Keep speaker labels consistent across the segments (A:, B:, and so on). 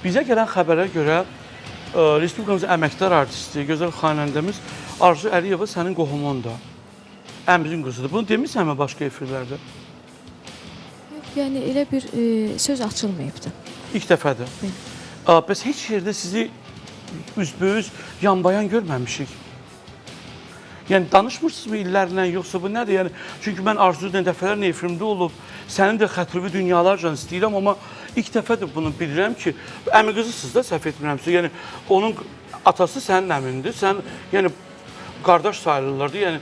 A: Bizə gələn xəbərə görə Respublikamızın əməkdar artisti, gözəl xanəndəmiz Arzu Əliyeva sənin qohumundur. Əmrin qızıdır. Bunu demisənmi başqa efirlərdə?
B: Yəni elə bir söz açılmayıbdı.
A: İlk dəfədir. Bəs heç yerdə sizi üzbəüz yanbayan görməmişik. Yəni danışmırsınızmı illərlə, yoxsa bu nədir? Yəni çünki mən Arzu ilə dəfələrlə efrimdə olub, sənin də xətrini dünyalarca istəyirəm, amma ilk dəfədir bunu bilirəm ki, əmi qızısınız da, səhv etmirəmsə. Yəni onun atası sənin əmindir, sən yəni qardaş sayılırlardı. Yəni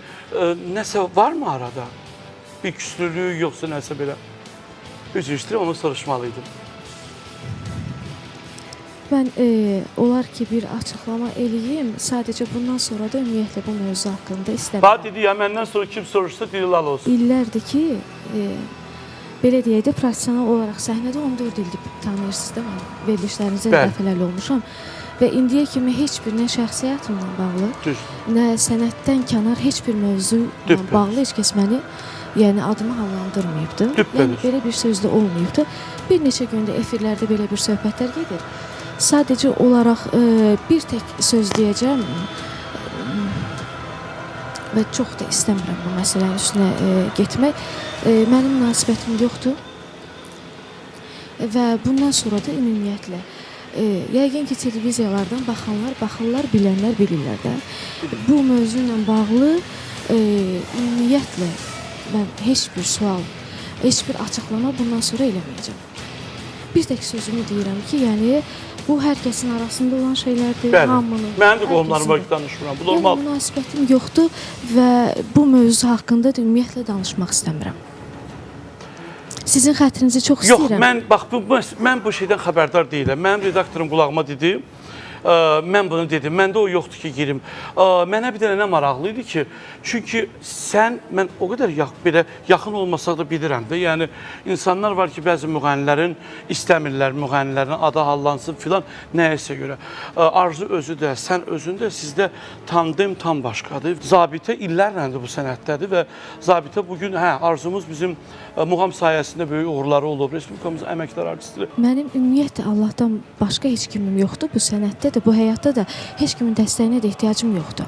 A: nəsə varmı arada? Bir küslülük yoxsa nəsə belə? Üzr istəyirəm, onu soruşmalıydım.
B: Mən olar ki, bir açıqlama eləyim. Sadəcə bundan sonra da ümumiyyətlə bu mövzu haqqında istəmirəm.
A: Bax dedi ya, məndən sonra kim soruşsa dili lal olsun.
B: İllərdir ki, belə deyək də, professional olaraq səhnədə 14 ildir tanıyırsınız da mən. Verilişlərinizə dəfələrlə olmuşam. Və indiyə kimi heç bir nə şəxsi həyatımla bağlı, nə sənətdən kənar heç bir mövzuyla bağlı heç kəs məni adımı hallandırmayıbdır. Yəni belə bir söz də olmayıbdır. Bir neçə gündə efirlərdə belə bir söhbətlər gedir. Sadəcə olaraq bir tək söz deyəcəm və çox da istəmirəm bu məsələnin üstünə getmək. Mənim münasibətim yoxdur və bundan sonra da ümumiyyətlə yəqin ki, televiziyalardan baxırlar, bilənlər bilirlər də. Bu mövzu ilə bağlı ümumiyyətlə mən heç bir sual, heç bir açıqlama bundan sonra eləməyəcəm. Bir tək sözümü deyirəm ki, yəni bu hər kəsin arasında olan şeylərdir.
A: Bəli, mənim də qohumlarıma danışmıram. Bu normal.
B: Yəni münasibətim yoxdur və bu mövzu haqqında da ümumiyyətlə danışmaq istəmirəm. Sizin xətrinizi çox istəyirəm.
A: Yox, mən bu şeydən xəbərdar deyiləm. Mənim redaktorum qulağıma dedi, mən bunu dedim, məndə o yoxdur ki, girim. Mənə bir dənə nə maraqlı idi ki, çünki mən o qədər belə yaxın olmasaq da bilirəm də, yəni insanlar var ki, bəzi müğənnilərin istəmirlər, müğənnilərin adı hallansın filan, nəyəsə görə. Arzu özü də, sən özün də, sizdə tandem tam başqadır. Zabitə illərləndir bu sənətdədir və Zabitə bugün, Arzumuz bizim muğam sayəsində böyük uğurları olub, Respublikamızın əməkdar artisti.
B: Mənim ümumiyyətlə Allahdan başqa heç kimim yoxdur bu sənətdə də, bu həyatda da heç kimin dəstəyinə də ehtiyacım yoxdur.